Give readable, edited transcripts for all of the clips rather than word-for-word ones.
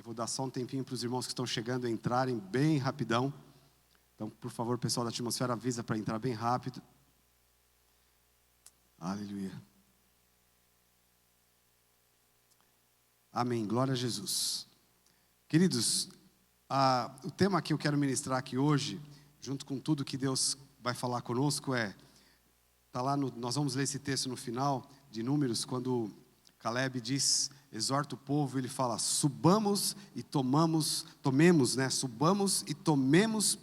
vou dar só um tempinho para os irmãos que estão chegando entrarem bem rapidão. Então, por favor, pessoal da atmosfera, avisa para entrar bem rápido. Aleluia. Amém, glória a Jesus. Queridos, o tema que eu quero ministrar aqui hoje, junto com tudo que Deus vai falar conosco, está lá, nós vamos ler esse texto no final de Números, quando Caleb diz, exorta o povo, ele fala, subamos e tomemos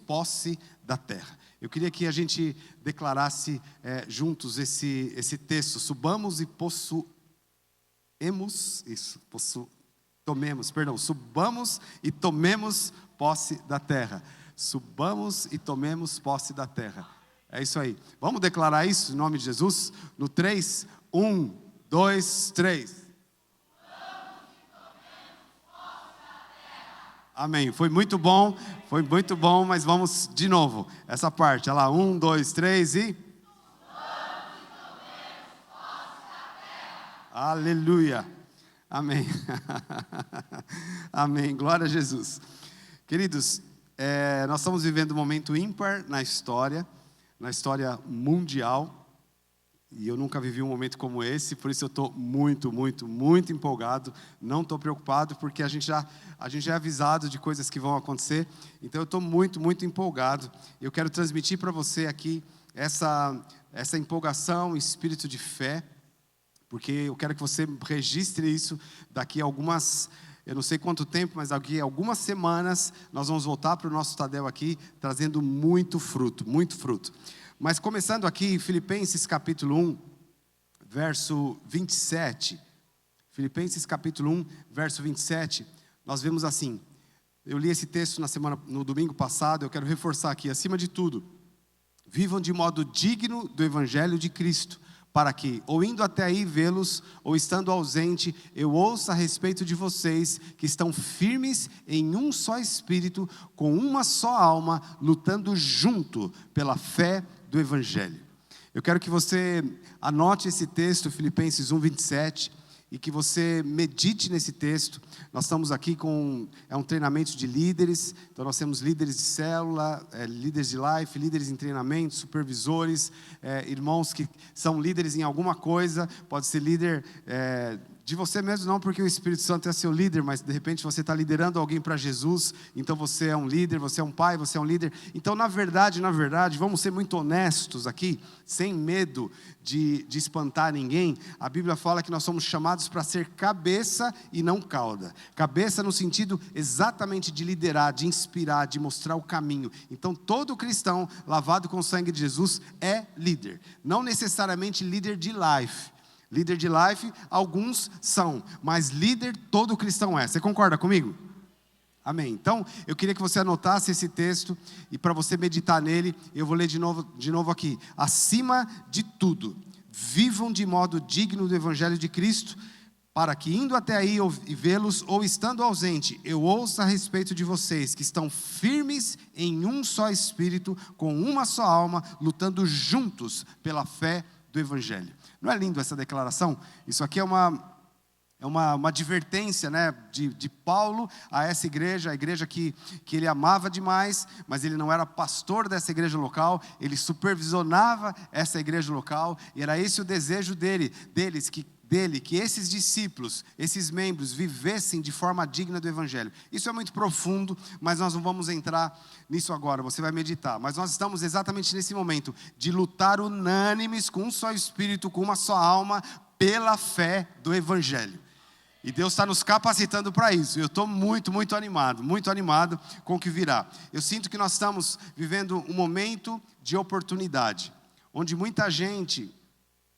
posse da terra. Eu queria que a gente declarasse juntos esse texto, subamos e subamos e tomemos posse da terra. Subamos e tomemos posse da terra. É isso aí. Vamos declarar isso em nome de Jesus? No 3, 1, 2, 3. Amém. Foi muito bom, mas vamos de novo. Essa parte, olha lá, 1, 2, 3 e... Aleluia. Amém. Amém. Glória a Jesus. Queridos, nós estamos vivendo um momento ímpar na história mundial. E eu nunca vivi um momento como esse, por isso eu estou muito, muito, muito empolgado. Não estou preocupado, porque a gente já é avisado de coisas que vão acontecer. Então eu estou muito, muito empolgado. Eu quero transmitir para você aqui essa empolgação, espírito de fé, porque eu quero que você registre isso daqui a algumas, eu não sei quanto tempo, mas daqui a algumas semanas nós vamos voltar para o nosso Tadel aqui, trazendo muito fruto, muito fruto. Mas começando aqui, Filipenses capítulo 1, verso 27. Filipenses capítulo 1, verso 27, nós vemos assim. Eu li esse texto no domingo passado, eu quero reforçar aqui, acima de tudo. Vivam de modo digno do Evangelho de Cristo, para que, ou indo até aí vê-los, ou estando ausente, eu ouça a respeito de vocês, que estão firmes em um só espírito, com uma só alma, lutando junto pela fé do Evangelho. Eu quero que você anote esse texto, Filipenses 1, 27, e que você medite nesse texto. Nós estamos aqui com um treinamento de líderes, então nós temos líderes de célula, líderes de life, líderes em treinamento, supervisores, irmãos que são líderes em alguma coisa, pode ser líder de você mesmo, não porque o Espírito Santo é seu líder, mas de repente você está liderando alguém para Jesus, então você é um líder, você é um pai, você é um líder. Então na verdade, vamos ser muito honestos aqui, sem medo de espantar ninguém. A Bíblia fala que nós somos chamados para ser cabeça e não cauda. Cabeça no sentido exatamente de liderar, de inspirar, de mostrar o caminho. Então todo cristão lavado com o sangue de Jesus é líder, não necessariamente líder de life. Líder de life, alguns são, mas líder todo cristão é. Você concorda comigo? Amém. Então, eu queria que você anotasse esse texto, e para você meditar nele, eu vou ler de novo aqui. Acima de tudo, vivam de modo digno do Evangelho de Cristo, para que indo até aí e vê-los, ou estando ausente, eu ouça a respeito de vocês, que estão firmes em um só espírito, com uma só alma, lutando juntos pela fé do Evangelho. Não é lindo essa declaração? Isso aqui é uma advertência, né, de Paulo a essa igreja, a igreja que ele amava demais, mas ele não era pastor dessa igreja local, ele supervisionava essa igreja local, e era esse o desejo deles, que esses discípulos, esses membros vivessem de forma digna do Evangelho. Isso é muito profundo, mas nós não vamos entrar nisso agora, você vai meditar. Mas nós estamos exatamente nesse momento de lutar unânimes, com um só espírito, com uma só alma, pela fé do Evangelho. E Deus está nos capacitando para isso. Eu estou muito, muito animado com o que virá. Eu sinto que nós estamos vivendo um momento de oportunidade, onde muita gente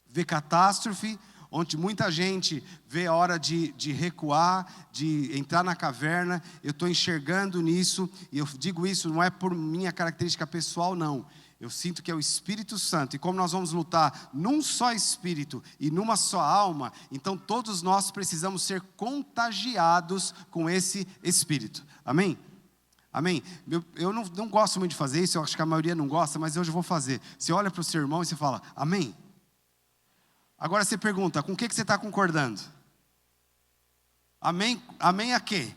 vê catástrofe, onde muita gente vê a hora de recuar, de entrar na caverna. Eu estou enxergando nisso, e eu digo isso não é por minha característica pessoal, não. Eu sinto que é o Espírito Santo, e como nós vamos lutar num só Espírito e numa só alma, então todos nós precisamos ser contagiados com esse Espírito. Amém? Amém? Eu não gosto muito de fazer isso, eu acho que a maioria não gosta, mas hoje eu vou fazer. Você olha para o seu irmão e você fala, amém? Agora você pergunta, com o que você está concordando? Amém? Amém a quê?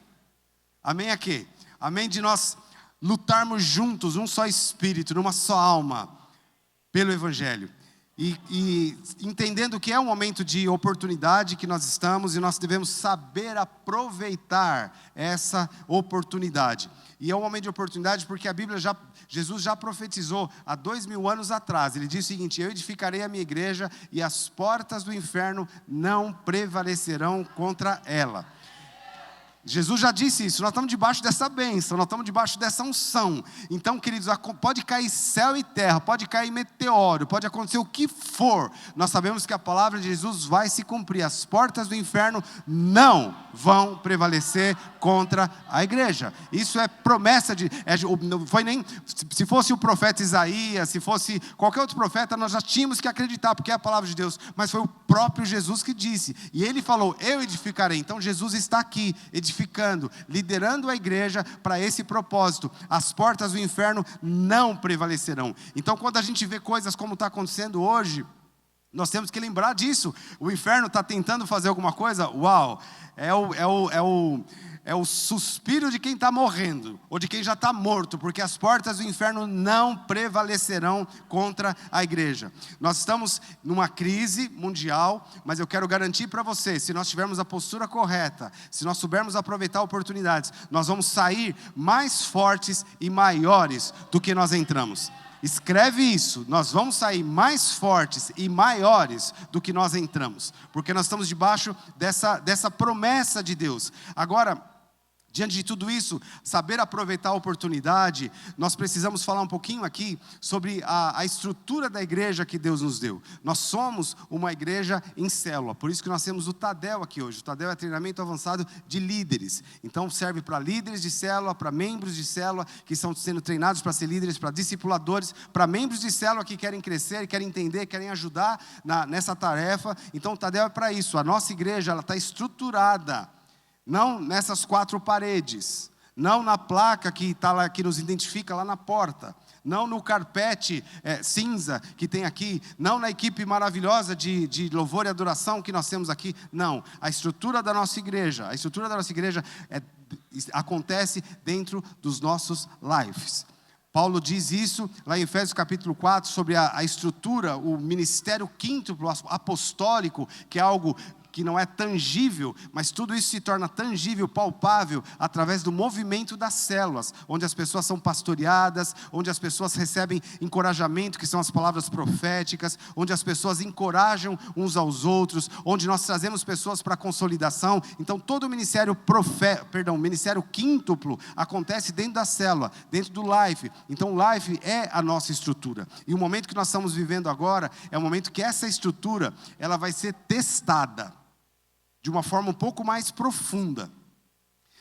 Amém a quê? Amém de nós lutarmos juntos, um só espírito, numa só alma, pelo Evangelho. E entendendo que é um momento de oportunidade que nós estamos e nós devemos saber aproveitar essa oportunidade. E é um momento de oportunidade porque Jesus já profetizou há 2000 anos atrás. Ele disse o seguinte: eu edificarei a minha igreja e as portas do inferno não prevalecerão contra ela. Jesus já disse isso, nós estamos debaixo dessa bênção, nós estamos debaixo dessa unção. Então, queridos, pode cair céu e terra, pode cair meteoro, pode acontecer o que for. Nós sabemos que a palavra de Jesus vai se cumprir. As portas do inferno não vão prevalecer contra a igreja. Isso é promessa não foi nem, se fosse o profeta Isaías, se fosse qualquer outro profeta, nós já tínhamos que acreditar, porque é a palavra de Deus. Mas foi o próprio Jesus que disse. E ele falou: eu edificarei. Então Jesus está aqui, edificando, liderando a igreja para esse propósito. As portas do inferno não prevalecerão. Então, quando a gente vê coisas como está acontecendo hoje, nós temos que lembrar disso. O inferno está tentando fazer alguma coisa? Uau! É o suspiro de quem está morrendo, ou de quem já está morto, porque as portas do inferno não prevalecerão contra a igreja. Nós estamos numa crise mundial, mas eu quero garantir para você, se nós tivermos a postura correta, se nós soubermos aproveitar oportunidades, nós vamos sair mais fortes e maiores do que nós entramos. Escreve isso, nós vamos sair mais fortes e maiores do que nós entramos, porque nós estamos debaixo dessa promessa de Deus. Agora, diante de tudo isso, saber aproveitar a oportunidade, nós precisamos falar um pouquinho aqui sobre a estrutura da igreja que Deus nos deu. Nós somos uma igreja em célula, por isso que nós temos o Tadel aqui hoje. O Tadel é treinamento avançado de líderes, então serve para líderes de célula, para membros de célula que estão sendo treinados para ser líderes, para discipuladores, para membros de célula que querem crescer, querem entender, querem ajudar nessa tarefa. Então o Tadel é para isso. A nossa igreja está estruturada, não nessas 4 paredes, não na placa que está lá, que nos identifica lá na porta, não no carpete cinza que tem aqui, não na equipe maravilhosa de louvor e adoração que nós temos aqui. Não, a estrutura da nossa igreja acontece dentro dos nossos lives. Paulo diz isso lá em Efésios capítulo 4, sobre a estrutura, o ministério quíntuplo apostólico, que é algo que não é tangível, mas tudo isso se torna tangível, palpável, através do movimento das células, onde as pessoas são pastoreadas, onde as pessoas recebem encorajamento, que são as palavras proféticas, onde as pessoas encorajam uns aos outros, onde nós trazemos pessoas para a consolidação. Então todo o ministério ministério quíntuplo acontece dentro da célula, dentro do life. Então o life é a nossa estrutura. E o momento que nós estamos vivendo agora é o momento que essa estrutura ela vai ser testada de uma forma um pouco mais profunda.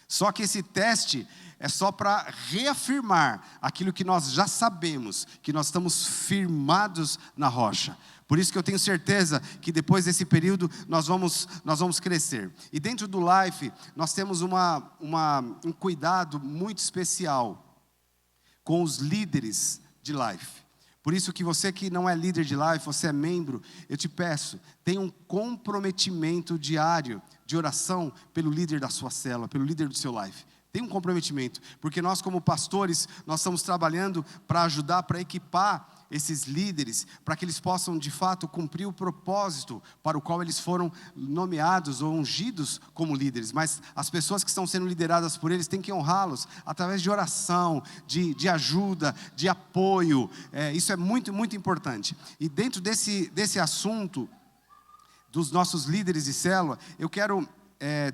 Só que esse teste é só para reafirmar aquilo que nós já sabemos, que nós estamos firmados na rocha. Por isso que eu tenho certeza que depois desse período nós vamos crescer. E dentro do Life nós temos um cuidado muito especial com os líderes de Life. Por isso que você que não é líder de life, você é membro, eu te peço, tenha um comprometimento diário de oração pelo líder da sua célula, pelo líder do seu life. Tem um comprometimento, porque nós como pastores, nós estamos trabalhando para ajudar, para equipar esses líderes, para que eles possam de fato cumprir o propósito para o qual eles foram nomeados ou ungidos como líderes. Mas as pessoas que estão sendo lideradas por eles têm que honrá-los através de oração, de ajuda, de apoio. Isso é muito, muito importante. E dentro desse assunto dos nossos líderes de célula, eu quero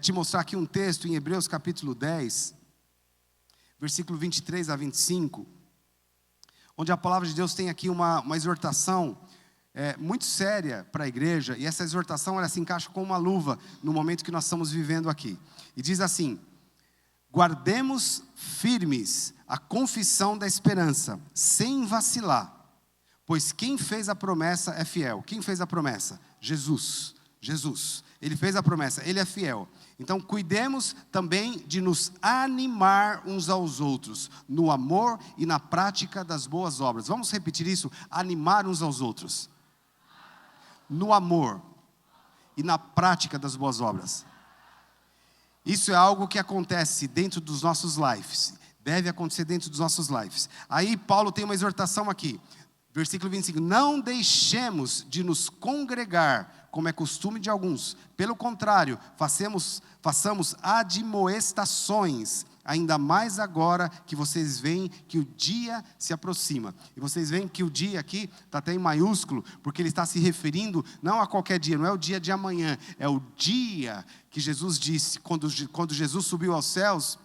te mostrar aqui um texto em Hebreus capítulo 10, versículo 23 a 25, onde a palavra de Deus tem aqui uma exortação muito séria para a igreja, e essa exortação ela se encaixa com uma luva no momento que nós estamos vivendo aqui. E diz assim: guardemos firmes a confissão da esperança, sem vacilar, pois quem fez a promessa é fiel. Quem fez a promessa? Jesus. Ele fez a promessa, Ele é fiel. Então cuidemos também de nos animar uns aos outros, no amor e na prática das boas obras. Vamos repetir isso? Animar uns aos outros, no amor e na prática das boas obras. Isso é algo que acontece dentro dos nossos lives. Deve acontecer dentro dos nossos lives. Aí Paulo tem uma exortação aqui. Versículo 25. Não deixemos de nos congregar, como é costume de alguns. Pelo contrário, façamos admoestações, ainda mais agora que vocês veem que o dia se aproxima. E vocês veem que o dia aqui está até em maiúsculo, porque ele está se referindo não a qualquer dia, não é o dia de amanhã, é o dia que Jesus disse, quando Jesus subiu aos céus.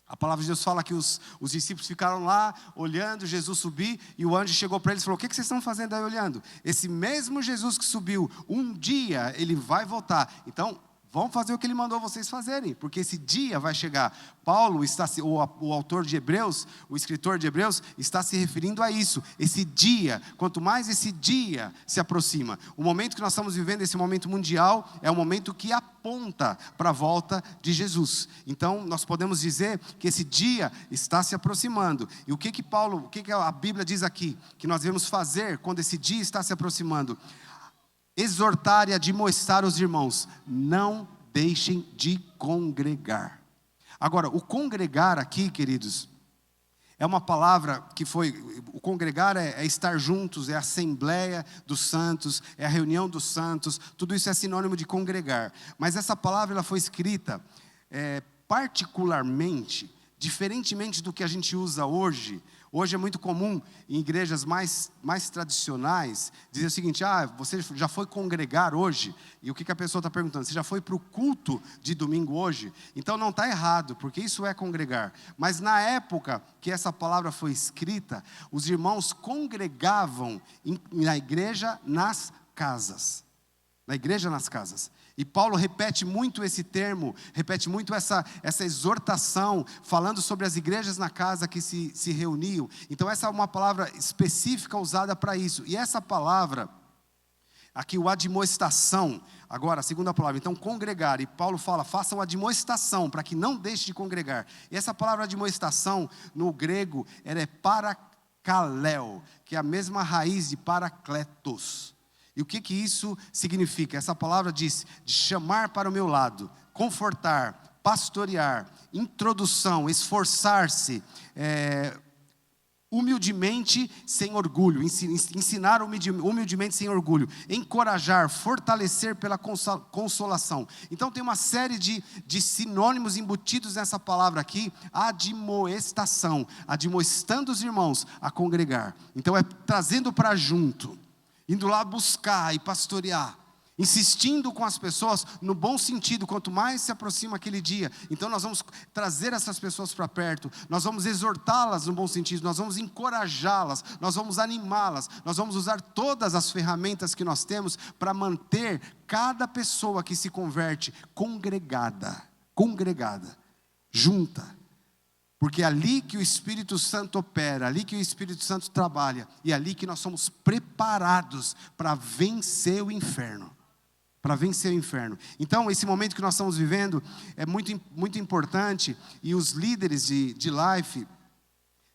A palavra de Deus fala que os discípulos ficaram lá olhando Jesus subir, e o anjo chegou para eles e falou: o que vocês estão fazendo aí olhando? Esse mesmo Jesus que subiu, um dia ele vai voltar. Então, vão fazer o que ele mandou vocês fazerem, porque esse dia vai chegar. Paulo, o autor de Hebreus, o escritor de Hebreus, está se referindo a isso. Esse dia, quanto mais esse dia se aproxima. O momento que nós estamos vivendo, esse momento mundial, é um momento que aponta para a volta de Jesus. Então, nós podemos dizer que esse dia está se aproximando. E o que a Bíblia diz aqui? Que nós devemos fazer quando esse dia está se aproximando? Exortar e admoestar os irmãos, não deixem de congregar. Agora, o congregar aqui, queridos, é uma palavra o congregar é estar juntos, é a assembleia dos santos, é a reunião dos santos, tudo isso é sinônimo de congregar. Mas essa palavra ela foi escrita particularmente, diferentemente do que a gente usa hoje. Hoje é muito comum em igrejas mais tradicionais dizer o seguinte: você já foi congregar hoje? E o que a pessoa está perguntando? Você já foi para o culto de domingo hoje? Então não está errado, porque isso é congregar. Mas na época que essa palavra foi escrita, os irmãos congregavam na igreja nas casas. Na igreja nas casas. E Paulo repete muito esse termo, repete muito essa exortação, falando sobre as igrejas na casa que se reuniam. Então essa é uma palavra específica usada para isso. E essa palavra, aqui o admoestação, agora a segunda palavra, então congregar. E Paulo fala, façam admoestação, para que não deixe de congregar. E essa palavra admoestação, no grego, ela é parakaleo, que é a mesma raiz de parakletos. E o que isso significa? Essa palavra diz de chamar para o meu lado, confortar, pastorear, introdução, esforçar-se, humildemente sem orgulho, ensinar humildemente sem orgulho, encorajar, fortalecer pela consolação. Então tem uma série de sinônimos embutidos nessa palavra aqui, admoestação, admoestando os irmãos a congregar. Então é trazendo para junto, indo lá buscar e pastorear, insistindo com as pessoas no bom sentido, quanto mais se aproxima aquele dia. Então nós vamos trazer essas pessoas para perto, nós vamos exortá-las no bom sentido, nós vamos encorajá-las, nós vamos animá-las, nós vamos usar todas as ferramentas que nós temos para manter cada pessoa que se converte congregada, junta. Porque é ali que o Espírito Santo opera, ali que o Espírito Santo trabalha, e é ali que nós somos preparados para vencer o inferno. Então, esse momento que nós estamos vivendo é muito, muito importante, e os líderes de life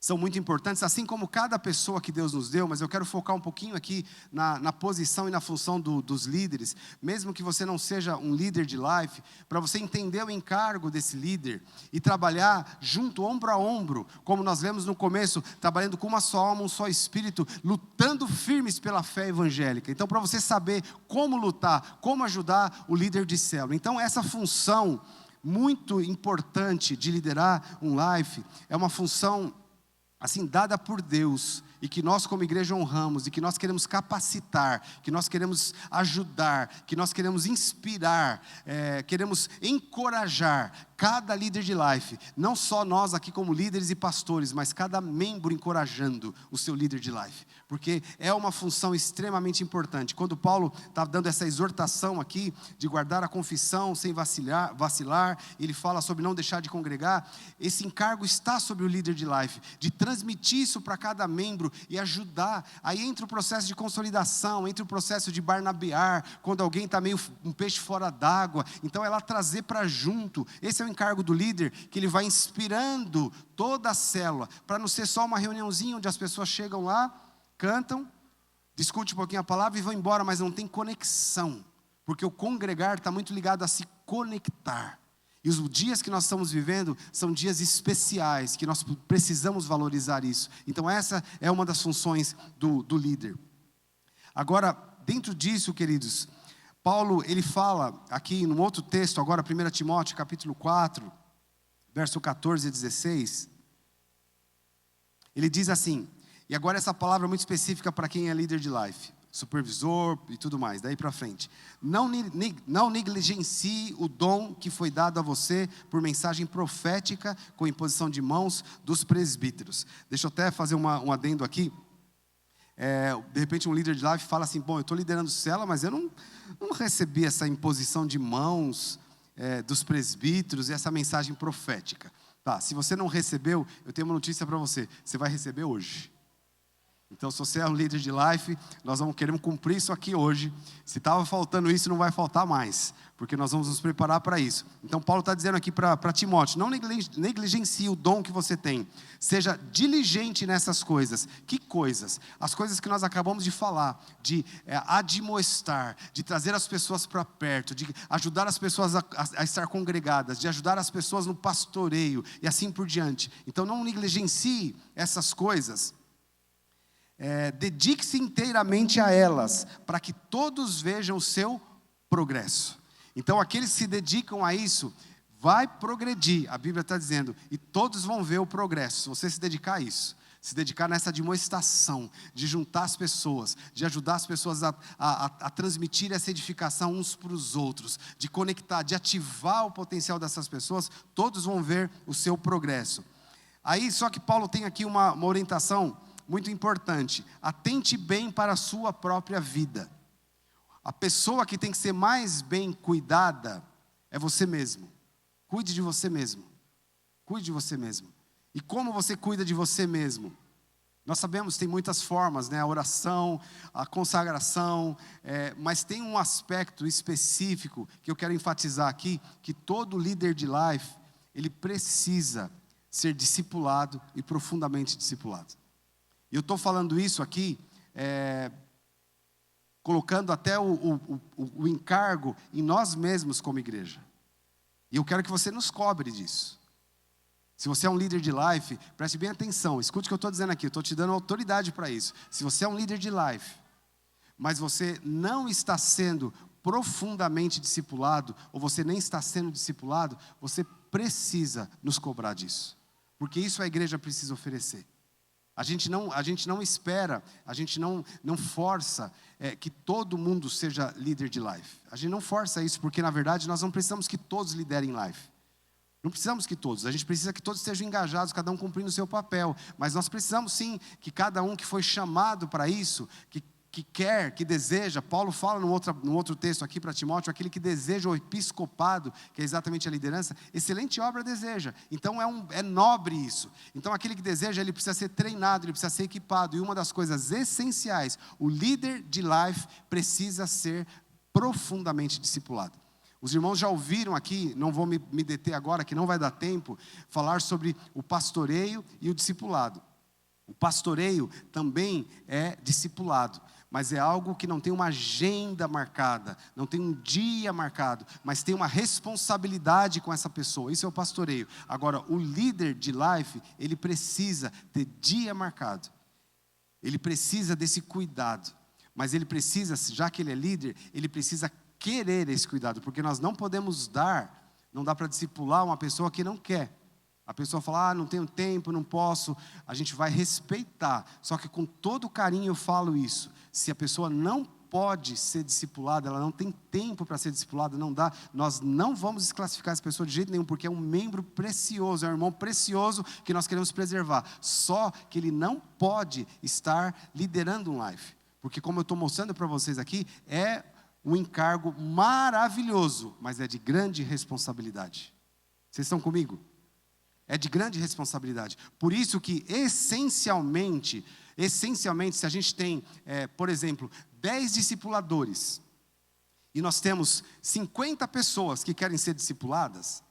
são muito importantes, assim como cada pessoa que Deus nos deu. Mas eu quero focar um pouquinho aqui na posição e na função dos líderes, mesmo que você não seja um líder de life, para você entender o encargo desse líder e trabalhar junto, ombro a ombro, como nós vemos no começo, trabalhando com uma só alma, um só espírito, lutando firmes pela fé evangélica. Então, para você saber como lutar, como ajudar o líder de célula. Então, essa função muito importante de liderar um life é uma função assim, dada por Deus, e que nós como igreja honramos, e que nós queremos capacitar, que nós queremos ajudar, que nós queremos inspirar, queremos encorajar cada líder de life, não só nós aqui como líderes e pastores, mas cada membro encorajando o seu líder de life, porque é uma função extremamente importante. Quando Paulo está dando essa exortação aqui, de guardar a confissão sem vacilar, ele fala sobre não deixar de congregar, esse encargo está sobre o líder de life, de transmitir isso para cada membro e ajudar. Aí entra o processo de consolidação, entra o processo de barnabear, quando alguém está meio um peixe fora d'água, então é lá trazer para junto. Esse é o encargo do líder, que ele vai inspirando toda a célula, para não ser só uma reuniãozinha onde as pessoas chegam lá, cantam, discutem um pouquinho a palavra e vão embora, mas não tem conexão, porque o congregar está muito ligado a se conectar. E os dias que nós estamos vivendo são dias especiais, que nós precisamos valorizar isso. Então essa é uma das funções do líder. Agora, dentro disso, queridos, Paulo, ele fala aqui num outro texto, agora 1 Timóteo capítulo 4, verso 14 e 16. Ele diz assim, e agora essa palavra é muito específica para quem é líder de life, supervisor e tudo mais, daí para frente. Não negligencie o dom que foi dado a você por mensagem profética com imposição de mãos dos presbíteros. Deixa eu até fazer um adendo aqui. De repente um líder de life fala assim, bom, eu estou liderando célula, mas eu não recebi essa imposição de mãos dos presbíteros e essa mensagem profética. Tá, se você não recebeu, eu tenho uma notícia para você, você vai receber hoje. Então, se você é um líder de life, nós queremos cumprir isso aqui hoje. Se estava faltando isso, não vai faltar mais, porque nós vamos nos preparar para isso. Então, Paulo está dizendo aqui para Timóteo, não negligencie o dom que você tem. Seja diligente nessas coisas. Que coisas? As coisas que nós acabamos de falar, de admoestar, de trazer as pessoas para perto, de ajudar as pessoas a estar congregadas, de ajudar as pessoas no pastoreio e assim por diante. Então, não negligencie essas coisas. Dedique-se inteiramente a elas, para que todos vejam o seu progresso. Então aqueles que se dedicam a isso, vai progredir, a Bíblia está dizendo, e todos vão ver o progresso, se você se dedicar a isso. Se dedicar nessa admoestação, de juntar as pessoas, de ajudar as pessoas a transmitir essa edificação uns para os outros, de conectar, de ativar o potencial dessas pessoas, todos vão ver o seu progresso. Aí só que Paulo tem aqui uma orientação muito importante, atente bem para a sua própria vida. A pessoa que tem que ser mais bem cuidada é você mesmo. Cuide de você mesmo. Cuide de você mesmo. E como você cuida de você mesmo? Nós sabemos que tem muitas formas, né? A oração, a consagração, mas tem um aspecto específico que eu quero enfatizar aqui, que todo líder de life, ele precisa ser discipulado e profundamente discipulado. E eu estou falando isso aqui, colocando até o encargo em nós mesmos como igreja. E eu quero que você nos cobre disso. Se você é um líder de life, preste bem atenção, escute o que eu estou dizendo aqui, eu estou te dando autoridade para isso. Se você é um líder de life, mas você não está sendo profundamente discipulado, ou você nem está sendo discipulado, você precisa nos cobrar disso. Porque isso a igreja precisa oferecer. A gente não espera, a gente não força que todo mundo seja líder de life. A gente não força isso, porque na verdade nós não precisamos que todos liderem life. Não precisamos que todos, a gente precisa que todos estejam engajados, cada um cumprindo o seu papel. Mas nós precisamos sim que cada um que foi chamado para isso, que quer, que deseja, Paulo fala num outro texto aqui para Timóteo, aquele que deseja o episcopado, que é exatamente a liderança, excelente obra deseja. Então é nobre isso. Então aquele que deseja, ele precisa ser treinado, ele precisa ser equipado. E uma das coisas essenciais, o líder de life precisa ser profundamente discipulado. Os irmãos já ouviram aqui, não vou me deter agora, que não vai dar tempo, falar sobre o pastoreio e o discipulado. O pastoreio também é discipulado, mas é algo que não tem uma agenda marcada, não tem um dia marcado, mas tem uma responsabilidade com essa pessoa. Isso é o pastoreio. Agora, o líder de life, ele precisa ter dia marcado. Ele precisa desse cuidado. Mas ele precisa, já que ele é líder, ele precisa querer esse cuidado, porque nós não podemos não dá para discipular uma pessoa que não quer. A pessoa fala, não tenho tempo, não posso. A gente vai respeitar. Só que com todo carinho eu falo isso. Se a pessoa não pode ser discipulada, ela não tem tempo para ser discipulada, não dá. Nós não vamos desclassificar essa pessoa de jeito nenhum, porque é um membro precioso, é um irmão precioso que nós queremos preservar. Só que ele não pode estar liderando um life. Porque como eu estou mostrando para vocês aqui, é um encargo maravilhoso, mas é de grande responsabilidade. Vocês estão comigo? É de grande responsabilidade. Por isso que, essencialmente, se a gente tem, por exemplo, 10 discipuladores, e nós temos 50 pessoas que querem ser discipuladas,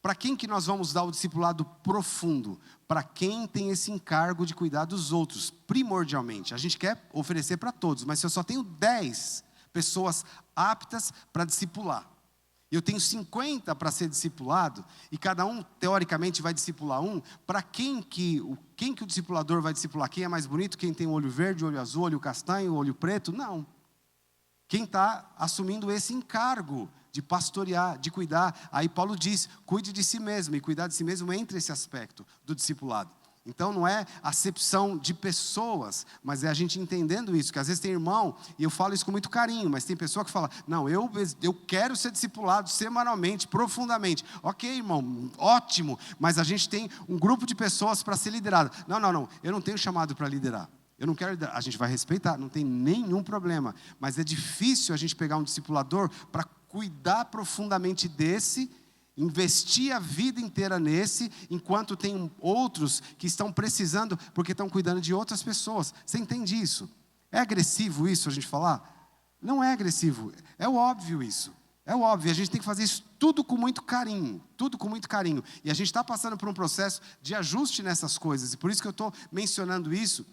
para quem que nós vamos dar o discipulado profundo? Para quem tem esse encargo de cuidar dos outros, primordialmente. A gente quer oferecer para todos, mas se eu só tenho 10 pessoas aptas para discipular, eu tenho 50 para ser discipulado, e cada um, teoricamente, vai discipular um, para quem que o discipulador vai discipular? Quem é mais bonito? Quem tem o olho verde, o olho azul, o olho castanho, o olho preto? Não. Quem está assumindo esse encargo de pastorear, de cuidar. Aí Paulo diz, cuide de si mesmo, e cuidar de si mesmo entra esse aspecto do discipulado. Então não é acepção de pessoas, mas é a gente entendendo isso, que às vezes tem irmão, e eu falo isso com muito carinho, mas tem pessoa que fala, não, eu quero ser discipulado semanalmente, profundamente. Ok, irmão, ótimo, mas a gente tem um grupo de pessoas para ser liderado. Não, eu não tenho chamado para liderar. Eu não quero liderar. A gente vai respeitar, não tem nenhum problema, mas é difícil a gente pegar um discipulador para cuidar profundamente desse, investir a vida inteira nesse, enquanto tem outros que estão precisando, porque estão cuidando de outras pessoas. Você entende isso? É agressivo isso a gente falar? Não é agressivo, é óbvio isso. É óbvio, a gente tem que fazer isso tudo com muito carinho, tudo com muito carinho. E a gente está passando por um processo de ajuste nessas coisas, e por isso que eu estou mencionando isso.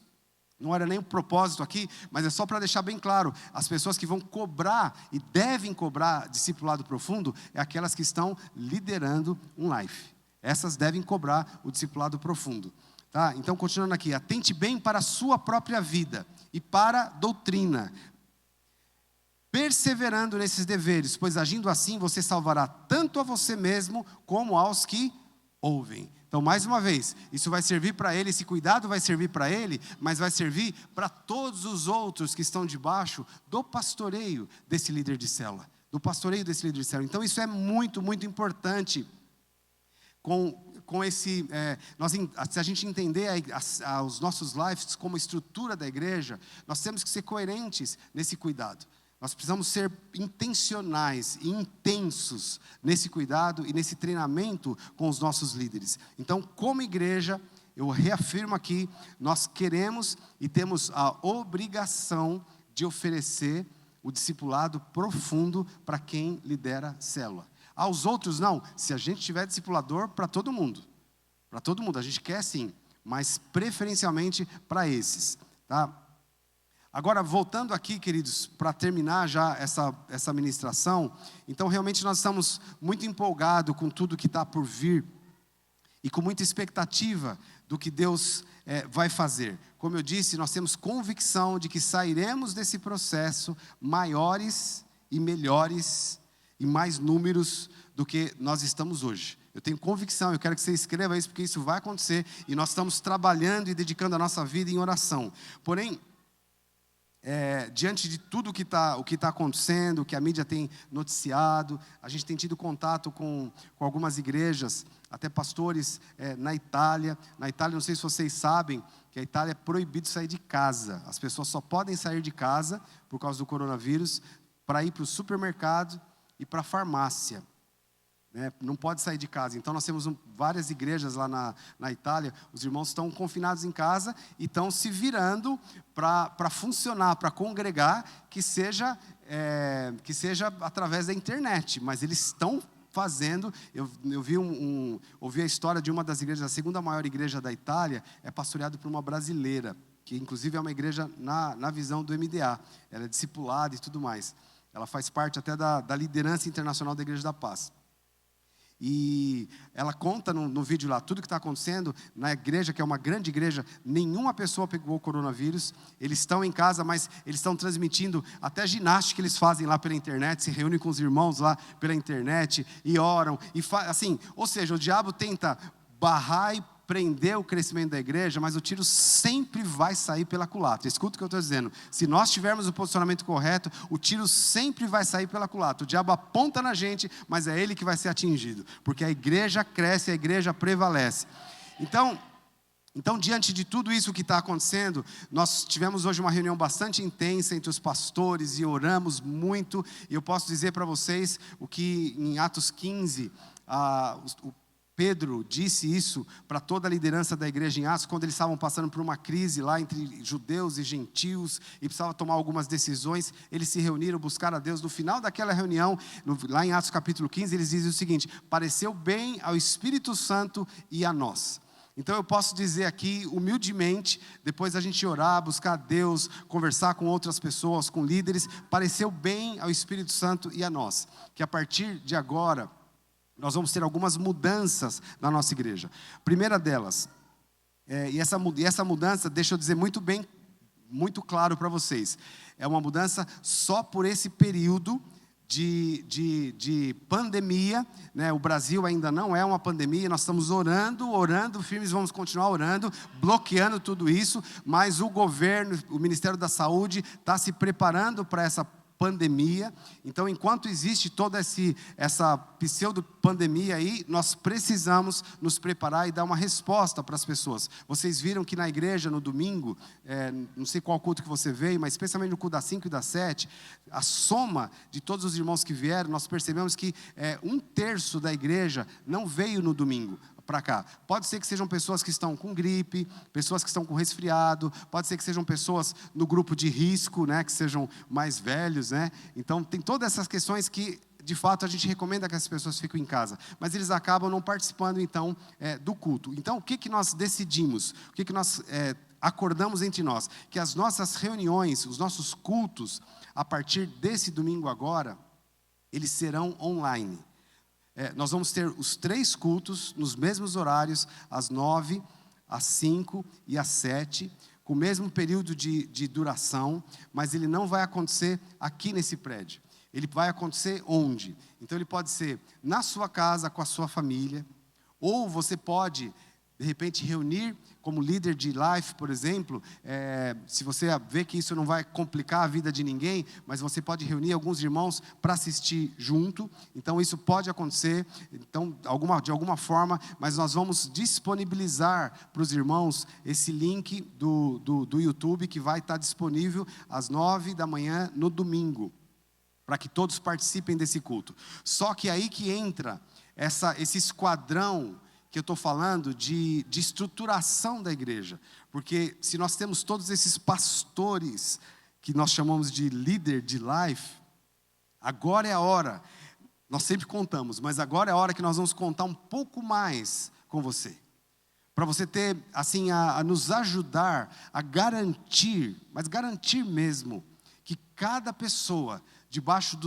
Não era nem o propósito aqui, mas é só para deixar bem claro, as pessoas que vão cobrar e devem cobrar discipulado profundo, é aquelas que estão liderando um life. Essas devem cobrar o discipulado profundo. Tá? Então, continuando aqui, atente bem para a sua própria vida e para a doutrina, perseverando nesses deveres, pois agindo assim você salvará tanto a você mesmo como aos que ouvem. Então, mais uma vez, isso vai servir para ele, esse cuidado vai servir para ele, mas vai servir para todos os outros que estão debaixo do pastoreio desse líder de célula. Do pastoreio desse líder de célula. Então, isso é muito, muito importante. Com esse, se a gente entender os nossos lives como estrutura da igreja, nós temos que ser coerentes nesse cuidado. Nós precisamos ser intencionais e intensos nesse cuidado e nesse treinamento com os nossos líderes. Então, como igreja, eu reafirmo aqui, nós queremos e temos a obrigação de oferecer o discipulado profundo para quem lidera célula. Aos outros não, se a gente tiver discipulador, para todo mundo, a gente quer sim, mas preferencialmente para esses, tá? Agora, voltando aqui, queridos, para terminar já essa ministração, então realmente nós estamos muito empolgados com tudo que está por vir e com muita expectativa do que Deus vai fazer. Como eu disse, nós temos convicção de que sairemos desse processo maiores e melhores e mais números do que nós estamos hoje. Eu tenho convicção, eu quero que você escreva isso, porque isso vai acontecer e nós estamos trabalhando e dedicando a nossa vida em oração. Porém, diante de tudo o que está acontecendo, o que a mídia tem noticiado, a gente tem tido contato com algumas igrejas, até pastores na Itália. Na Itália, não sei se vocês sabem, que a Itália é proibido sair de casa. As pessoas só podem sair de casa, por causa do coronavírus, para ir para o supermercado e para a farmácia. Não pode sair de casa. Então nós temos várias igrejas lá na Itália. Os irmãos estão confinados em casa e estão se virando para funcionar, para congregar, que seja através da internet. Mas eles estão fazendo. Eu ouvi a história de uma das igrejas, a segunda maior igreja da Itália, é pastoreada por uma brasileira, que inclusive é uma igreja na visão do MDA. Ela é discipulada e tudo mais. Ela faz parte até da liderança internacional da Igreja da Paz. E ela conta no vídeo lá tudo que está acontecendo na igreja, que é uma grande igreja. Nenhuma pessoa pegou o coronavírus. Eles estão em casa, mas eles estão transmitindo até ginástica que eles fazem lá pela internet. Se reúnem com os irmãos lá pela internet e oram assim, ou seja, o diabo tenta barrar e prender o crescimento da igreja, mas o tiro sempre vai sair pela culatra. Escuta o que eu estou dizendo. Se nós tivermos o posicionamento correto, o tiro sempre vai sair pela culatra. O diabo aponta na gente, mas é ele que vai ser atingido, porque a igreja cresce, a igreja prevalece. Então, diante de tudo isso que está acontecendo, nós tivemos hoje uma reunião bastante intensa entre os pastores e oramos muito. E eu posso dizer para vocês o que em Atos 15, o Pedro disse isso para toda a liderança da igreja em Atos, quando eles estavam passando por uma crise lá entre judeus e gentios, e precisavam tomar algumas decisões. Eles se reuniram, buscaram a Deus. No final daquela reunião, lá em Atos capítulo 15, eles dizem o seguinte: pareceu bem ao Espírito Santo e a nós. Então eu posso dizer aqui, humildemente, depois da gente orar, buscar a Deus, conversar com outras pessoas, com líderes, pareceu bem ao Espírito Santo e a nós, que a partir de agora, nós vamos ter algumas mudanças na nossa igreja. Primeira delas, e essa mudança, deixa eu dizer muito claro para vocês, é uma mudança só por esse período de pandemia, né? O Brasil ainda não é uma pandemia, nós estamos orando firmes, vamos continuar orando, bloqueando tudo isso, mas o governo, o Ministério da Saúde está se preparando para essa pandemia. Então, enquanto existe toda essa pseudo-pandemia aí, nós precisamos nos preparar e dar uma resposta para as pessoas. Vocês viram que na igreja, no domingo, não sei qual culto que você veio, mas especialmente no culto das 5 e das 7, a soma de todos os irmãos que vieram, nós percebemos que 1/3 da igreja não veio no domingo para cá. Pode ser que sejam pessoas que estão com gripe, pessoas que estão com resfriado, pode ser que sejam pessoas no grupo de risco, né, que sejam mais velhos, né? Então tem todas essas questões que de fato a gente recomenda que as pessoas fiquem em casa, mas eles acabam não participando então do culto. Então o que nós decidimos? O que nós acordamos entre nós? Que as nossas reuniões, os nossos cultos, a partir desse domingo agora, eles serão online. Nós vamos ter os 3 cultos nos mesmos horários, às 9, às 5 e às 7, com o mesmo período de duração, mas ele não vai acontecer aqui nesse prédio. Ele vai acontecer onde? Então ele pode ser na sua casa, com a sua família, ou você pode, de repente, reunir como líder de life, por exemplo, se você vê que isso não vai complicar a vida de ninguém, mas você pode reunir alguns irmãos para assistir junto. Então isso pode acontecer, então, de alguma forma, mas nós vamos disponibilizar para os irmãos esse link do YouTube, que vai estar disponível às 9 da manhã no domingo, para que todos participem desse culto. Só que aí que entra esse esquadrão que eu estou falando de estruturação da igreja, porque se nós temos todos esses pastores, que nós chamamos de líder de life, agora é a hora, nós sempre contamos, mas agora é a hora que nós vamos contar um pouco mais com você, para você ter, assim, a nos ajudar a garantir, mas garantir mesmo, que cada pessoa, debaixo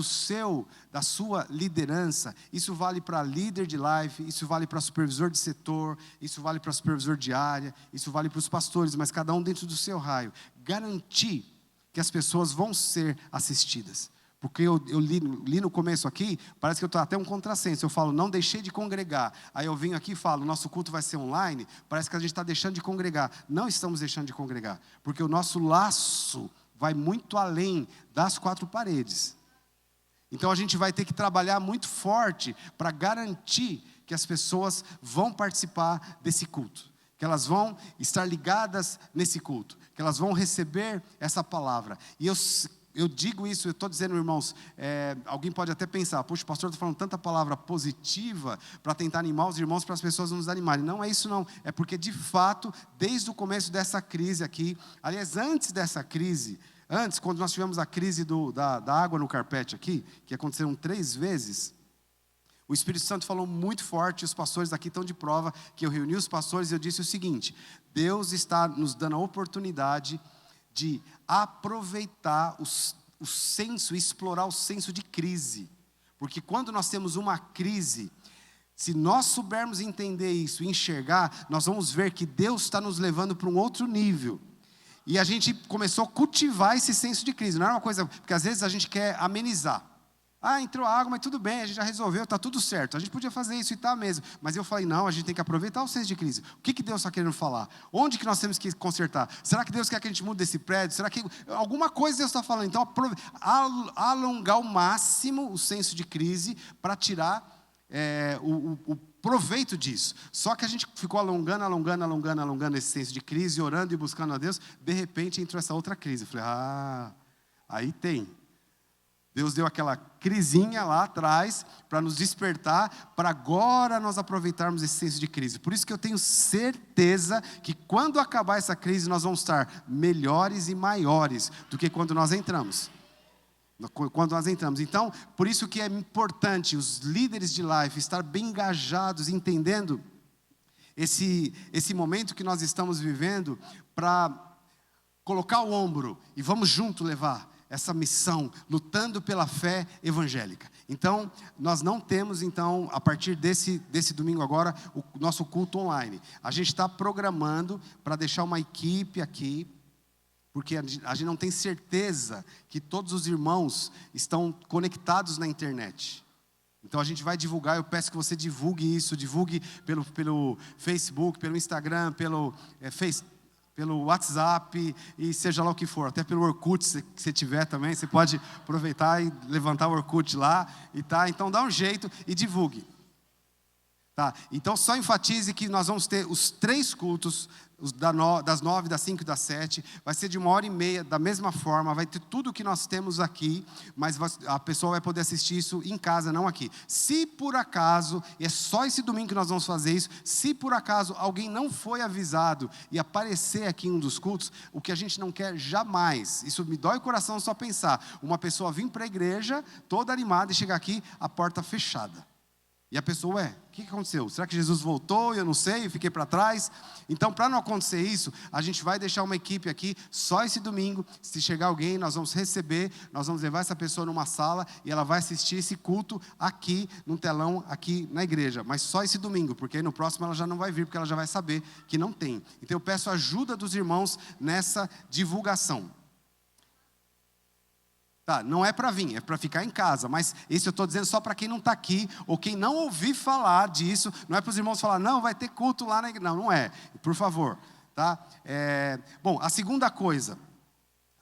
da sua liderança, isso vale para líder de life, isso vale para supervisor de setor, isso vale para supervisor de área, isso vale para os pastores, mas cada um dentro do seu raio, garantir que as pessoas vão ser assistidas. Porque eu li no começo aqui, parece que eu estou até um contrassenso, eu falo, não deixei de congregar, aí eu venho aqui e falo, nosso culto vai ser online, parece que a gente está deixando de congregar. Não estamos deixando de congregar, porque o nosso laço vai muito além das 4 paredes. Então a gente vai ter que trabalhar muito forte para garantir que as pessoas vão participar desse culto, que elas vão estar ligadas nesse culto, que elas vão receber essa palavra. E eu digo isso, eu estou dizendo, irmãos, alguém pode até pensar, poxa, o pastor está falando tanta palavra positiva para tentar animar os irmãos, para as pessoas não nos animarem. Não é isso não, é porque de fato, desde o começo dessa crise aqui, aliás, antes dessa crise, quando nós tivemos a crise da água no carpete aqui, que aconteceram 3 vezes, o Espírito Santo falou muito forte, os pastores aqui estão de prova, que eu reuni os pastores e eu disse o seguinte, Deus está nos dando a oportunidade de aproveitar o senso, explorar o senso de crise, porque quando nós temos uma crise, se nós soubermos entender isso, enxergar, nós vamos ver que Deus está nos levando para um outro nível. E a gente começou a cultivar esse senso de crise. Não era uma coisa, porque às vezes a gente quer amenizar. Entrou água, mas tudo bem, a gente já resolveu, está tudo certo. A gente podia fazer isso e está mesmo. Mas eu falei, não, a gente tem que aproveitar o senso de crise. O que Deus está querendo falar? Onde que nós temos que consertar? Será que Deus quer que a gente mude desse prédio? Será que alguma coisa Deus está falando? Então, alongar ao máximo o senso de crise para tirar o proveito disso. Só que a gente ficou alongando esse senso de crise, orando e buscando a Deus. De repente entrou essa outra crise. Eu falei, aí tem. Deus deu aquela crisinha lá atrás para nos despertar, para agora nós aproveitarmos esse senso de crise. Por isso que eu tenho certeza que quando acabar essa crise nós vamos estar melhores e maiores do que quando nós entramos. Então, por isso que é importante os líderes de life estar bem engajados, entendendo esse momento que nós estamos vivendo para colocar o ombro e vamos junto levar essa missão, lutando pela fé evangélica. Então, nós não temos, então, a partir desse domingo agora, o nosso culto online. A gente está programando para deixar uma equipe aqui, porque a gente não tem certeza que todos os irmãos estão conectados na internet. Então a gente vai divulgar, eu peço que você divulgue isso, divulgue pelo Facebook, pelo Instagram, pelo WhatsApp e seja lá o que for, até pelo Orkut, se você tiver também, você pode aproveitar e levantar o Orkut lá, então dá um jeito e divulgue. Tá? Então só enfatize que nós vamos ter os 3 cultos, das 9, das 5 e das 7, vai ser de 1h30, da mesma forma, vai ter tudo o que nós temos aqui, mas a pessoa vai poder assistir isso em casa, não aqui. Se por acaso, e é só esse domingo que nós vamos fazer isso, se por acaso alguém não foi avisado e aparecer aqui em um dos cultos, o que a gente não quer jamais, isso me dói o coração só pensar, uma pessoa vir para a igreja, toda animada e chegar aqui, a porta fechada. E a pessoa, o que aconteceu? Será que Jesus voltou e eu não sei, eu fiquei para trás? Então, para não acontecer isso, a gente vai deixar uma equipe aqui, só esse domingo. Se chegar alguém, nós vamos receber, nós vamos levar essa pessoa numa sala e ela vai assistir esse culto aqui, num telão, aqui na igreja. Mas só esse domingo, porque aí no próximo ela já não vai vir, porque ela já vai saber que não tem. Então, eu peço a ajuda dos irmãos nessa divulgação. Tá, não é para vir, é para ficar em casa, mas isso eu estou dizendo só para quem não está aqui, ou quem não ouvir falar disso, não é para os irmãos falar, não, vai ter culto lá na igreja, não é, por favor, tá? Bom, a segunda coisa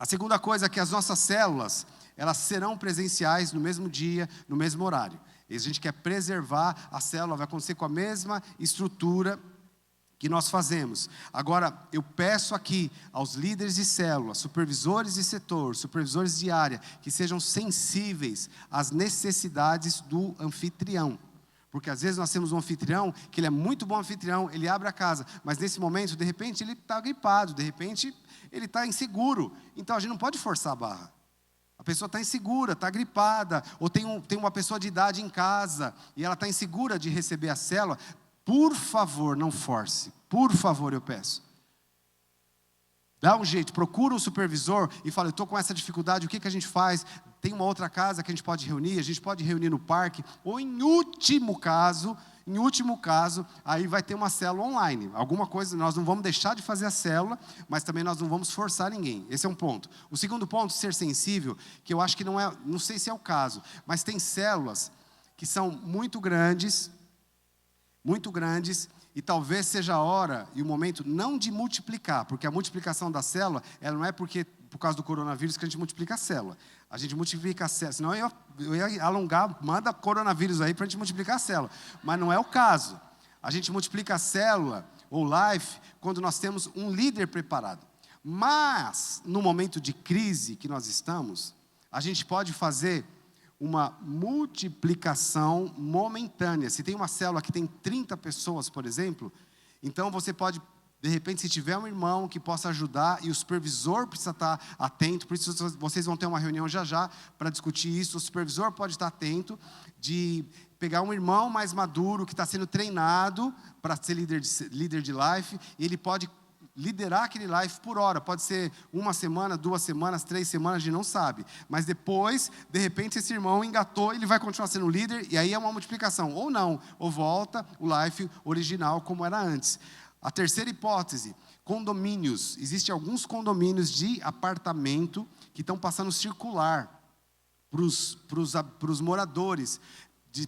é que as nossas células, elas serão presenciais no mesmo dia, no mesmo horário, e a gente quer preservar a célula, vai acontecer com a mesma estrutura que nós fazemos. Agora, eu peço aqui aos líderes de célula, supervisores de setor, supervisores de área, que sejam sensíveis às necessidades do anfitrião. Porque às vezes nós temos um anfitrião, que ele é muito bom anfitrião, ele abre a casa, mas nesse momento, de repente, ele está gripado, de repente, ele está inseguro. Então, a gente não pode forçar a barra. A pessoa está insegura, está gripada, ou tem uma pessoa de idade em casa, e ela está insegura de receber a célula. Por favor, não force. Por favor, eu peço. Dá um jeito, procura um supervisor e fala, eu estou com essa dificuldade, o que a gente faz? Tem uma outra casa que a gente pode reunir no parque, ou em último caso, aí vai ter uma célula online. Alguma coisa, nós não vamos deixar de fazer a célula, mas também nós não vamos forçar ninguém. Esse é um ponto. O segundo ponto, ser sensível, que eu acho que não sei se é o caso, mas tem células que são muito grandes, e talvez seja a hora e o momento não de multiplicar, porque a multiplicação da célula, ela não é por causa do coronavírus que a gente multiplica a célula. A gente multiplica a célula, senão eu ia alongar, manda coronavírus aí para a gente multiplicar a célula. Mas não é o caso. A gente multiplica a célula ou life quando nós temos um líder preparado. Mas, no momento de crise que nós estamos, a gente pode fazer uma multiplicação momentânea. Se tem uma célula que tem 30 pessoas, por exemplo, então você pode, de repente, se tiver um irmão que possa ajudar, e o supervisor precisa estar atento, por isso vocês vão ter uma reunião já para discutir isso, o supervisor pode estar atento, de pegar um irmão mais maduro, que está sendo treinado para ser líder de life, e ele pode liderar aquele life por hora, pode ser 1 semana, 2 semanas, 3 semanas, a gente não sabe, mas depois, de repente, esse irmão engatou, ele vai continuar sendo líder, e aí é uma multiplicação, ou não, ou volta o life original como era antes. A terceira hipótese, condomínios, existem alguns condomínios de apartamento que estão passando circular para os moradores,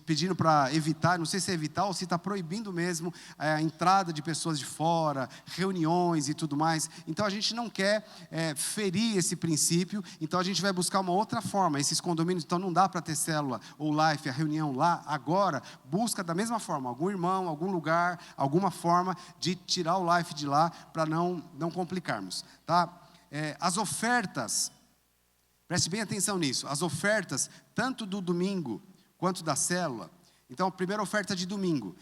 pedindo para evitar, não sei se é evitar ou se está proibindo mesmo a entrada de pessoas de fora, reuniões e tudo mais. Então a gente não quer ferir esse princípio, então a gente vai buscar uma outra forma. Esses condomínios, então não dá para ter célula ou life, a reunião lá, agora, busca da mesma forma, algum irmão, algum lugar, alguma forma de tirar o life de lá para não complicarmos. Tá? As ofertas, preste bem atenção nisso, as ofertas, tanto do domingo, quanto da célula. Então, a primeira oferta de domingo,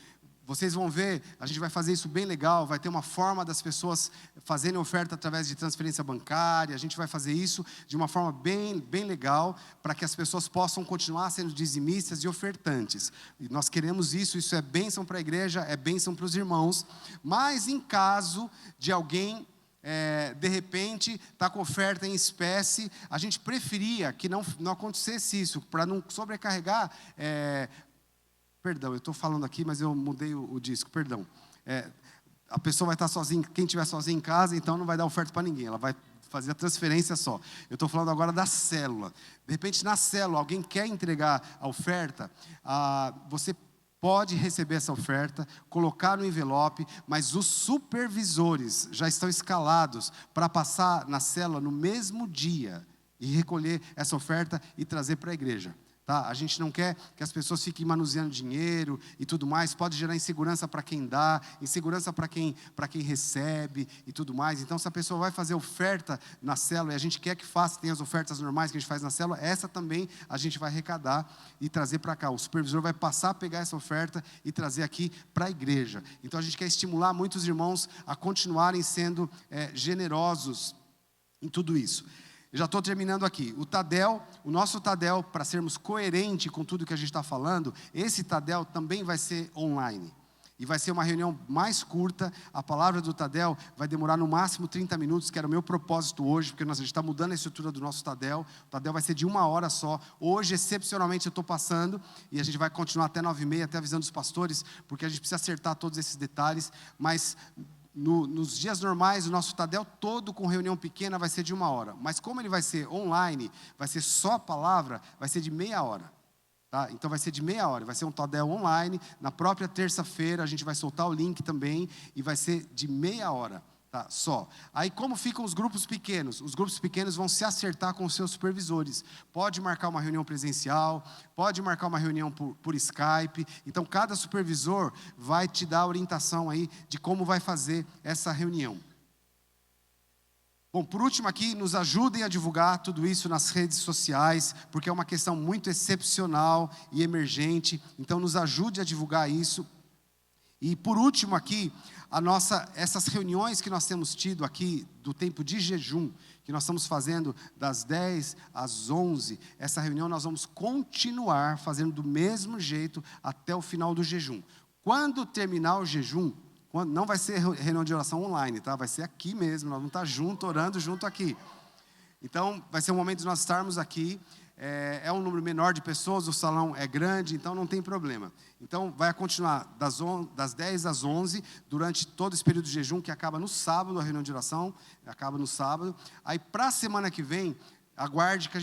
Vocês vão ver, a gente vai fazer isso bem legal, vai ter uma forma das pessoas fazerem oferta através de transferência bancária, a gente vai fazer isso de uma forma bem legal, para que as pessoas possam continuar sendo dizimistas e ofertantes. E nós queremos isso é bênção para a igreja, é bênção para os irmãos, mas em caso de alguém, de repente, está com oferta em espécie, a gente preferia que não acontecesse isso, para não sobrecarregar. Perdão, eu estou falando aqui, mas eu mudei o disco, perdão. A pessoa vai estar sozinha, quem estiver sozinho em casa, então não vai dar oferta para ninguém, ela vai fazer a transferência só. Eu estou falando agora da célula. De repente, na célula, alguém quer entregar a oferta, você pode receber essa oferta, colocar no envelope, mas os supervisores já estão escalados para passar na célula no mesmo dia e recolher essa oferta e trazer para a igreja. Tá? A gente não quer que as pessoas fiquem manuseando dinheiro e tudo mais, pode gerar insegurança para quem dá, insegurança para quem recebe e tudo mais. Então, se a pessoa vai fazer oferta na célula, e a gente quer que faça, tem as ofertas normais que a gente faz na célula, essa também a gente vai arrecadar e trazer para cá. O supervisor vai passar a pegar essa oferta e trazer aqui para a igreja. Então, a gente quer estimular muitos irmãos a continuarem sendo generosos em tudo isso. Eu já estou terminando aqui. O nosso Tadel, para sermos coerentes com tudo que a gente está falando, esse Tadel também vai ser online. E vai ser uma reunião mais curta. A palavra do Tadel vai demorar no máximo 30 minutos, que era o meu propósito hoje, porque a gente está mudando a estrutura do nosso Tadel. O Tadel vai ser de 1 hora só. Hoje, excepcionalmente, eu estou passando, e a gente vai continuar até 9h30, até avisando os pastores, porque a gente precisa acertar todos esses detalhes, mas nos dias normais, o nosso Tadel todo com reunião pequena vai ser de 1 hora. Mas como ele vai ser online, vai ser só a palavra, vai ser de meia hora. Tá? Então vai ser de meia hora, vai ser um Tadel online. Na própria terça-feira a gente vai soltar o link também e vai ser de meia hora. Tá, só. Aí como ficam os grupos pequenos? Os grupos pequenos vão se acertar com os seus supervisores. Pode marcar uma reunião presencial, pode marcar uma reunião por Skype. Então cada supervisor vai te dar a orientação aí de como vai fazer essa reunião. Bom, por último aqui, nos ajudem a divulgar tudo isso nas redes sociais, porque é uma questão muito excepcional e emergente. Então nos ajude a divulgar isso. E por último aqui, essas reuniões que nós temos tido aqui, do tempo de jejum, que nós estamos fazendo das 10 às 11, essa reunião nós vamos continuar fazendo do mesmo jeito até o final do jejum. Quando terminar o jejum, não vai ser reunião de oração online, tá? Vai ser aqui mesmo, nós vamos estar juntos, orando junto aqui. Então, vai ser um momento de nós estarmos aqui. É um número menor de pessoas, o salão é grande, então não tem problema. Então vai continuar das 10 às 11, durante todo esse período de jejum, que acaba no sábado, a reunião de oração, acaba no sábado. Aí para a semana que vem, aguarde que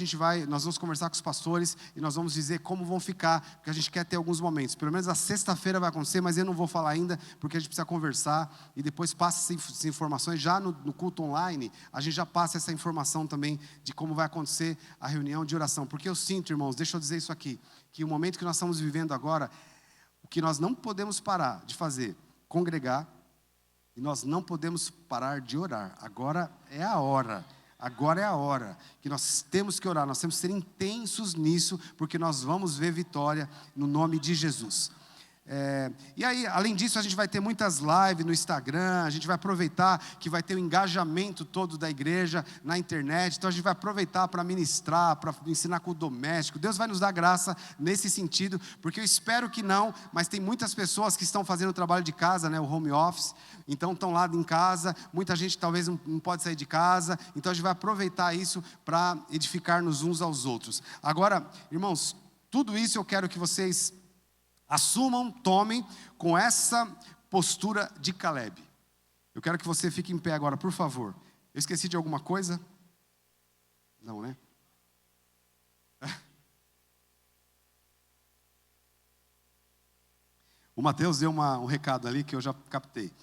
nós vamos conversar com os pastores e nós vamos dizer como vão ficar, porque a gente quer ter alguns momentos. Pelo menos a sexta-feira vai acontecer, mas eu não vou falar ainda, porque a gente precisa conversar e depois passa essas informações. Já no culto online, a gente já passa essa informação também de como vai acontecer a reunião de oração. Porque eu sinto, irmãos, deixa eu dizer isso aqui, que o momento que nós estamos vivendo agora, o que nós não podemos parar de fazer, congregar, e nós não podemos parar de orar. Agora é a hora que nós temos que orar, nós temos que ser intensos nisso, porque nós vamos ver vitória no nome de Jesus. E aí, além disso, a gente vai ter muitas lives no Instagram, a gente vai aproveitar que vai ter o engajamento todo da igreja na internet, então a gente vai aproveitar para ministrar, para ensinar culto doméstico. Deus vai nos dar graça nesse sentido, porque eu espero que não, mas tem muitas pessoas que estão fazendo o trabalho de casa, né, o home office, então estão lá em casa, muita gente talvez não pode sair de casa, então a gente vai aproveitar isso para edificar-nos uns aos outros. Agora, irmãos, tudo isso eu quero que vocês assumam, tomem com essa postura de Caleb. Eu quero que você fique em pé agora, por favor. Eu esqueci de alguma coisa? Não, né? O Mateus deu um recado ali que eu já captei.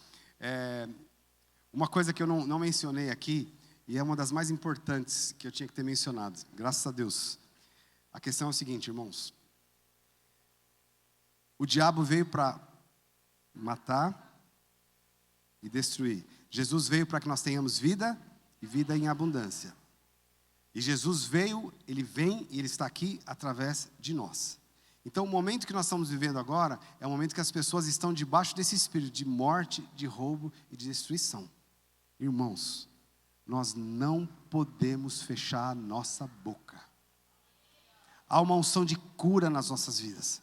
Uma coisa que eu não mencionei aqui, e é uma das mais importantes que eu tinha que ter mencionado, graças a Deus. A questão é o seguinte, irmãos. O diabo veio para matar e destruir. Jesus veio para que nós tenhamos vida e vida em abundância. E Jesus veio, Ele vem e Ele está aqui através de nós. Então, o momento que nós estamos vivendo agora é o momento que as pessoas estão debaixo desse espírito de morte, de roubo e de destruição. Irmãos, nós não podemos fechar a nossa boca. Há uma unção de cura nas nossas vidas.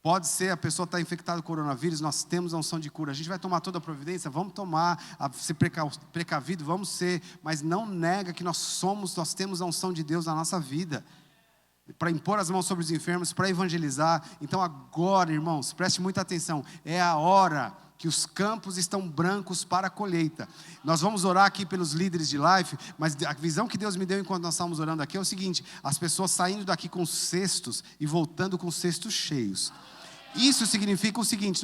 Pode ser, a pessoa está infectada com coronavírus, nós temos a unção de cura. A gente vai tomar toda a providência? Vamos tomar, ser precavido, vamos ser. Mas não nega que nós temos a unção de Deus na nossa vida. Para impor as mãos sobre os enfermos, para evangelizar. Então agora, irmãos, preste muita atenção. É a hora que os campos estão brancos para a colheita. Nós vamos orar aqui pelos líderes de life, mas a visão que Deus me deu enquanto nós estávamos orando aqui é o seguinte: as pessoas saindo daqui com cestos e voltando com cestos cheios. Isso significa o seguinte: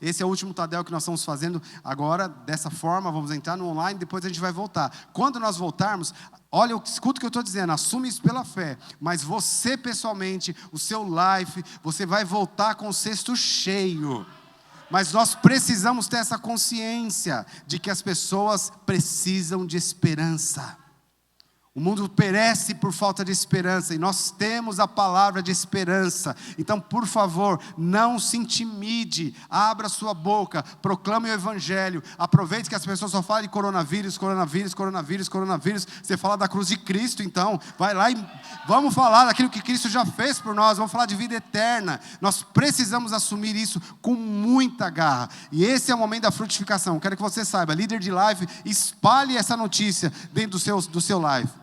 esse é o último Tadel que nós estamos fazendo agora, dessa forma, vamos entrar no online, depois a gente vai voltar. Quando nós voltarmos, olha, escuta o que eu estou dizendo, assume isso pela fé, mas você pessoalmente, o seu life, você vai voltar com o cesto cheio. Mas nós precisamos ter essa consciência de que as pessoas precisam de esperança. O mundo perece por falta de esperança, e nós temos a palavra de esperança. Então, por favor, não se intimide, abra sua boca, proclame o evangelho. Aproveite que as pessoas só falam de coronavírus, coronavírus, coronavírus, coronavírus. Você fala da cruz de Cristo, então, vai lá e vamos falar daquilo que Cristo já fez por nós, vamos falar de vida eterna. Nós precisamos assumir isso com muita garra, e esse é o momento da frutificação. Quero que você saiba, líder de live, espalhe essa notícia dentro do seu live.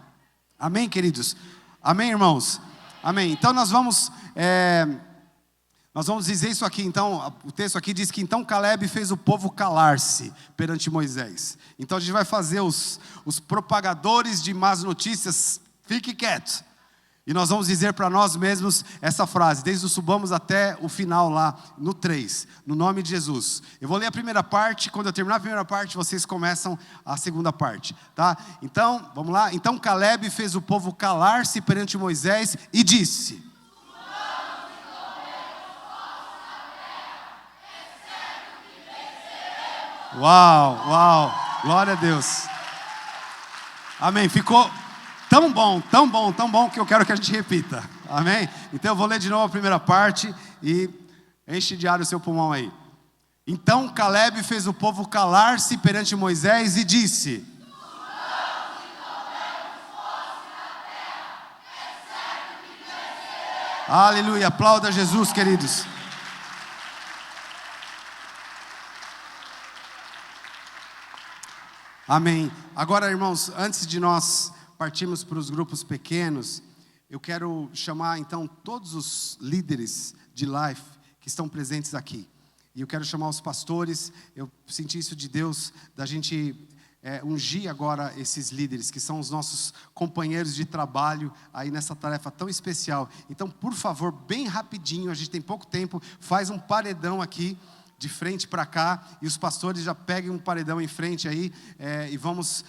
Amém, queridos? Amém, irmãos? Amém. Então nós vamos dizer isso aqui. Então, o texto aqui diz que então Caleb fez o povo calar-se perante Moisés. Então a gente vai fazer os propagadores de más notícias, fique quieto. E nós vamos dizer para nós mesmos essa frase, desde o subamos até o final lá, no 3, no nome de Jesus. Eu vou ler a primeira parte, quando eu terminar a primeira parte, vocês começam a segunda parte, tá? Então, vamos lá? Então Caleb fez o povo calar-se perante Moisés e disse: Uau, glória a Deus. Amém, ficou tão bom que eu quero que a gente repita. Amém? Então eu vou ler de novo a primeira parte e enche de ar o seu pulmão aí. Então Caleb fez o povo calar-se perante Moisés e disse: Aleluia, aplauda Jesus, queridos. Amém. Agora, irmãos, antes de nós partimos para os grupos pequenos, eu quero chamar então todos os líderes de life que estão presentes aqui. E eu quero chamar os pastores. Eu senti isso de Deus, da gente ungir agora esses líderes, que são os nossos companheiros de trabalho aí nessa tarefa tão especial. Então, por favor, bem rapidinho, a gente tem pouco tempo, faz um paredão aqui, de frente para cá, e os pastores já peguem um paredão em frente aí, e vamos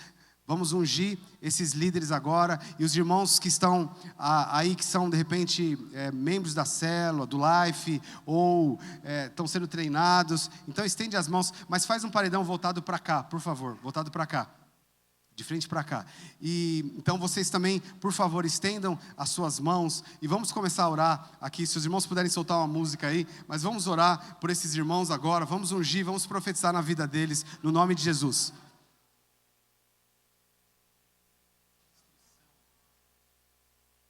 ungir esses líderes agora, e os irmãos que estão aí, que são de repente membros da célula, do Life, ou estão sendo treinados, então estende as mãos, mas faz um paredão voltado para cá, por favor, voltado para cá, de frente para cá. E então vocês também, por favor, estendam as suas mãos, e vamos começar a orar aqui. Se os irmãos puderem soltar uma música aí, mas vamos orar por esses irmãos agora, vamos ungir, vamos profetizar na vida deles, no nome de Jesus.